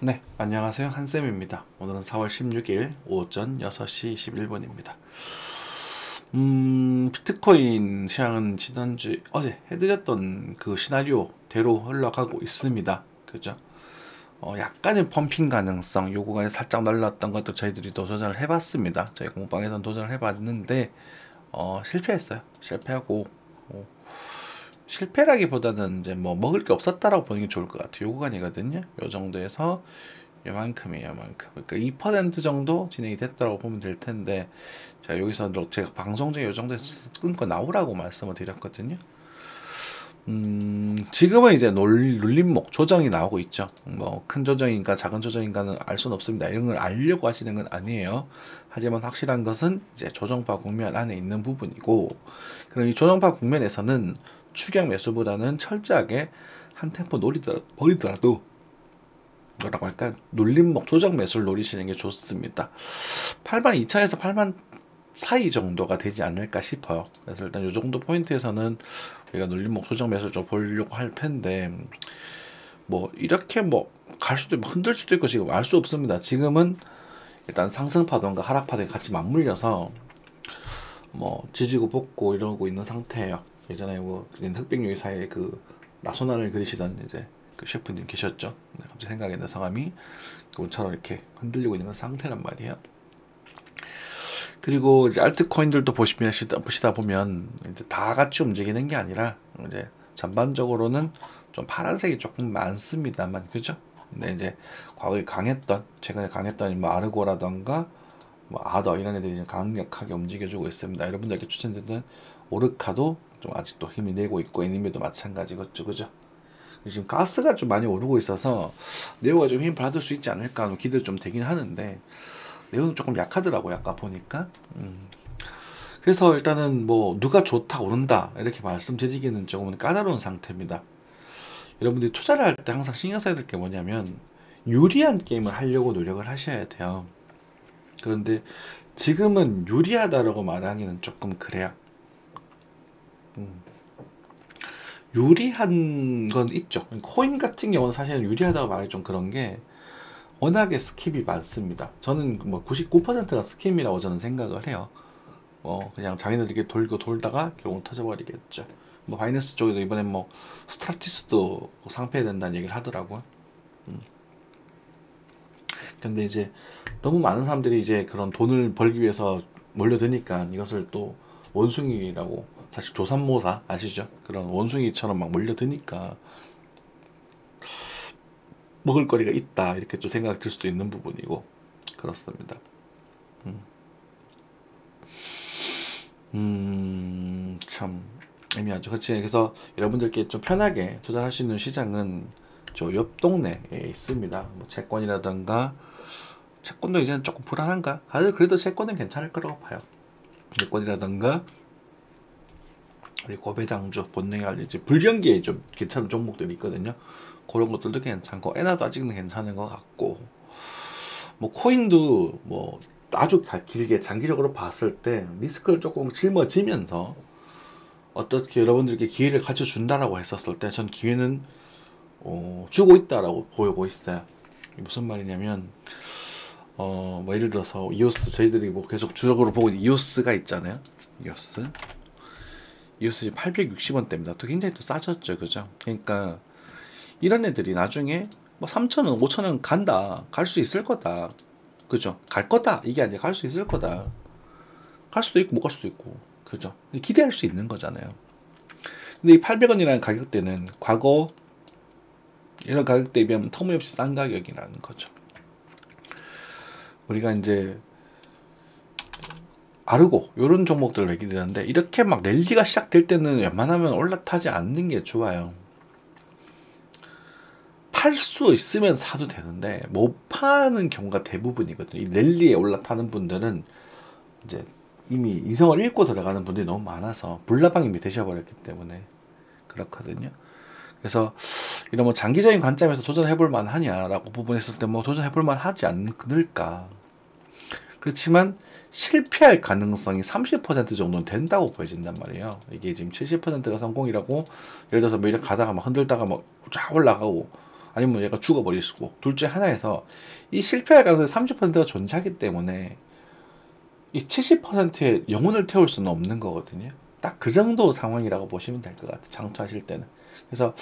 네, 안녕하세요. 한쌤입니다. 오늘은 4월 16일 오전 6시 21분입니다. 비트코인 시장은 지난주 어제 해드렸던 그 시나리오대로 흘러가고 있습니다. 그죠? 약간의 펌핑 가능성 요구가 살짝 날랐던 것도 저희들이 또 도전을 해봤습니다. 저희 공방에선 도전을 해봤는데 실패했어요. 실패하고 실패라기보다는 이제 뭐 먹을 게 없었다라고 보는 게 좋을 것 같아요. 요 구간이거든요. 요 정도에서 요만큼이에요, 요만큼. 그러니까 2% 정도 진행이 됐다고 보면 될 텐데, 자, 여기서 제가 방송 중에 요 정도에서 끊고 나오라고 말씀을 드렸거든요. 지금은 이제 눌림목 조정이 나오고 있죠. 뭐 큰 조정인가 작은 조정인가는 알 수는 없습니다. 이런 걸 알려고 하시는 건 아니에요. 하지만 확실한 것은 이제 조정파 국면 안에 있는 부분이고, 그럼 이 조정파 국면에서는 추격 매수보다는 철저하게 한 템포 버리더라도 뭐라고 할까, 눌림목 조정 매수를 노리시는 게 좋습니다. 8만 2차에서 8만 사이 정도가 되지 않을까 싶어요. 그래서 일단 이 정도 포인트에서는 우리가 눌림목 조정 매수를 좀 보려고 할 텐데, 뭐 이렇게 뭐 갈 수도 있고 흔들 수도 있고 지금 알 수 없습니다. 지금은 일단 상승파동과 하락파동이 같이 맞물려서 뭐 지지고 볶고 이러고 있는 상태예요. 예전에 뭐 흑백요리 사이에 그 나소나를 그리시던 이제 그 셰프님 계셨죠. 갑자기 생각이 나 성함이 그분처럼 이렇게 흔들리고 있는 상태란 말이에요. 그리고 이제 알트코인들도 보시다 보면 이제 다 같이 움직이는 게 아니라 이제 전반적으로는 좀 파란색이 조금 많습니다만, 그죠? 근데 이제 과거에 최근에 강했던 뭐 아르고라던가 뭐 아더 이런 애들이 좀 강력하게 움직여주고 있습니다. 여러분들께 추천드리는 오르카도 좀 아직도 힘이 내고 있고, 애니메도 마찬가지겠죠, 그죠? 지금 가스가 좀 많이 오르고 있어서 네오가 좀 힘 받을 수 있지 않을까 하는 기대도 좀 되긴 하는데, 네오는 조금 약하더라고요, 아까 보니까. 그래서 일단은 뭐 누가 좋다 오른다 이렇게 말씀드리기는 조금 까다로운 상태입니다. 여러분들이 투자를 할 때 항상 신경 써야 될 게 뭐냐면, 유리한 게임을 하려고 노력을 하셔야 돼요. 그런데 지금은 유리하다라고 말하기는 조금 그래요. 유리한 건 있죠. 코인 같은 경우는 사실은 유리하다고 말하기 좀 그런 게, 워낙에 스킵이 많습니다. 저는 뭐 99%가 스킵이라고 저는 생각을 해요. 그냥 자기네들끼리 돌고 돌다가 결국 터져버리겠죠. 뭐 바이낸스 쪽에도 이번에 뭐 스타티스도 상폐된다는 얘기를 하더라고요. 근데 이제 너무 많은 사람들이 이제 그런 돈을 벌기 위해서 몰려드니까 이것을 또 원숭이라고, 사실 조삼모사 아시죠? 그런 원숭이처럼 막 몰려드니까 먹을거리가 있다 이렇게 또 생각이 들 수도 있는 부분이고, 그렇습니다. 참 애매하죠. 그렇지. 그래서 여러분들께 좀 편하게 투자할 수 있는 시장은 저 옆 동네에 있습니다. 뭐 채권이라던가, 채권도 이제는 조금 불안한가? 그래도 채권은 괜찮을 거라고 봐요. 채권이라던가 우리 고배장주 본능이 알리지 불경기에 좀 괜찮은 종목들이 있거든요. 그런 것들도 괜찮고, 에나도 아직은 괜찮은 것 같고, 뭐 코인도 뭐 아주 길게 장기적으로 봤을 때 리스크를 조금 짊어지면서 어떻게 여러분들께 기회를 가져준다라고 했었을 때, 전 기회는 주고 있다라고 보고 있어요. 무슨 말이냐면, 뭐 예를 들어서 이오스, 저희들이 뭐 계속 주력으로 보고 있는 이오스가 있잖아요. 이오스 860원대입니다. 또 굉장히 또 싸졌죠, 그죠? 그러니까 이런 애들이 나중에 뭐 3,000원, 5,000원 간다, 갈 수 있을 거다, 그죠? 갈 거다 이게 아니라 갈 수 있을 거다. 갈 수도 있고 못 갈 수도 있고, 그죠? 기대할 수 있는 거잖아요. 근데 이 800원이라는 가격대는 과거 이런 가격대에 비하면 터무니없이 싼 가격이라는 거죠. 우리가 이제 아르고 이런 종목들을 얘기 드렸는데, 이렇게 막 랠리가 시작될 때는 웬만하면 올라타지 않는 게 좋아요. 팔 수 있으면 사도 되는데 못 파는 경우가 대부분이거든요. 이 랠리에 올라타는 분들은 이제 이미 이성을 잃고 들어가는 분들이 너무 많아서 불나방 이미 되셔버렸기 때문에 그렇거든요. 그래서 이런 뭐 장기적인 관점에서 도전해볼 만하냐라고 부분했을 때 뭐 도전해볼 만하지 않을까. 그렇지만 실패할 가능성이 30% 정도는 된다고 보여진단 말이에요. 이게 지금 70%가 성공이라고, 예를 들어서 뭐 이렇게 가다가 막 흔들다가 막 쫙 올라가고 아니면 얘가 죽어버리시고, 둘 중에 하나에서 이 실패할 가능성이 30%가 존재하기 때문에 이 70%의 영혼을 태울 수는 없는 거거든요. 딱 그 정도 상황이라고 보시면 될 것 같아요. 장투하실 때는. 그래서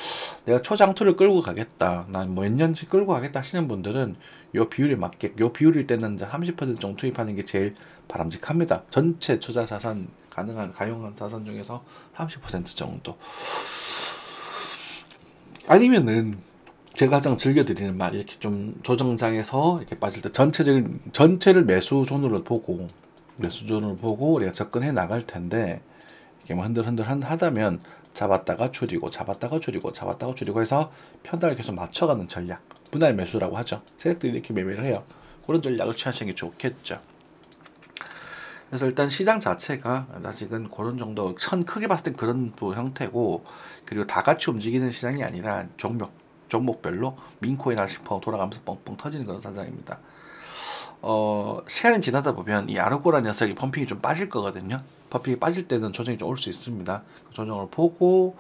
내가 초장투를 끌고 가겠다, 난 뭐 몇 년씩 끌고 가겠다 하시는 분들은 요 비율에 맞게, 요 비율일 때는 이제 30% 정도 투입하는 게 제일 바람직합니다. 전체 투자 자산, 가용한 자산 중에서 30% 정도. 아니면은 제가 가장 즐겨드리는 말, 이렇게 좀 조정장에서 이렇게 빠질 때 전체를 매수존으로 보고 우리가 접근해 나갈 텐데, 이렇게 뭐 흔들흔들 하다면 잡았다가 줄이고 잡았다가 줄이고 잡았다가 줄이고 해서 편당을 계속 맞춰가는 전략, 분할 매수라고 하죠. 세력들이 이렇게 매매를 해요. 그런 전략을 취하시는 게 좋겠죠. 그래서 일단 시장 자체가 아직은 그런 정도, 크게 봤을 땐 그런 형태고, 그리고 다 같이 움직이는 시장이 아니라 종목별로 민코인 하나씩 돌아가면서 뻥뻥 터지는 그런 사장입니다. 시간이 지나다 보면 이 아르고라 녀석이 펌핑이 좀 빠질 거거든요. 펌핑이 빠질 때는 조정이 좀 올 수 있습니다. 그 조정을 보고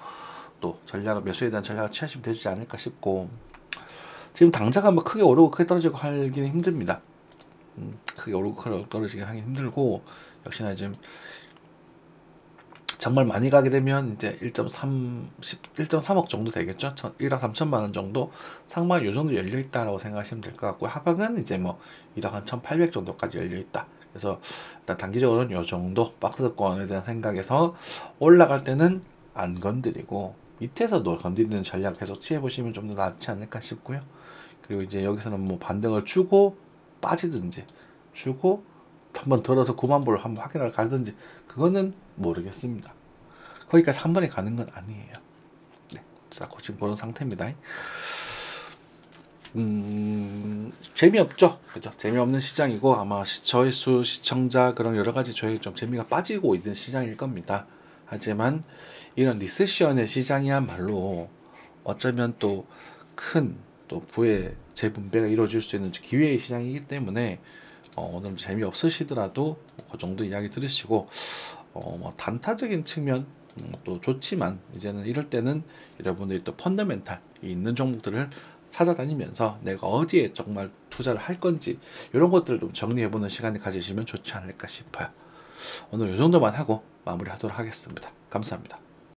또 매수에 대한 전략을 취하시면 되지 않을까 싶고, 지금 당장은 뭐 크게 오르고 크게 떨어지고 하기는 힘듭니다. 크게 오르고 크게 떨어지긴 하긴 힘들고, 역시나 지금 정말 많이 가게 되면 이제 1.3억 정도 되겠죠. 1억 3천만 원 정도 상방이 요 정도 열려 있다라고 생각하시면 될 것 같고, 하방은 이제 뭐 1억 한 1,800 정도까지 열려 있다. 그래서 일단 단기적으로는 요 정도 박스권에 대한 생각에서 올라갈 때는 안 건드리고 밑에서도 건드리는 전략 계속 취해 보시면 좀 더 낫지 않을까 싶고요. 그리고 이제 여기서는 뭐 반등을 주고 빠지든지, 주고 한번 들어서 9만 불을 한번 확인을 가든지, 그거는 모르겠습니다. 거기까지 한 번에 가는 건 아니에요. 네, 자, 지금 그런 상태입니다. 재미없죠. 그죠? 재미없는 시장이고, 아마 조회수, 시청자, 그런 여러 가지 저희 좀 재미가 빠지고 있는 시장일 겁니다. 하지만 이런 리세션의 시장이야말로 어쩌면 또 큰 부의 재분배가 이루어질 수 있는 기회의 시장이기 때문에, 오늘 재미없으시더라도 그 정도 이야기 들으시고, 뭐 단타적인 측면 또 좋지만, 이제는 이럴 때는 여러분들이 또 펀더멘탈이 있는 종목들을 찾아다니면서 내가 어디에 정말 투자를 할 건지, 이런 것들을 좀 정리해보는 시간을 가지시면 좋지 않을까 싶어요. 오늘 이 정도만 하고 마무리하도록 하겠습니다. 감사합니다.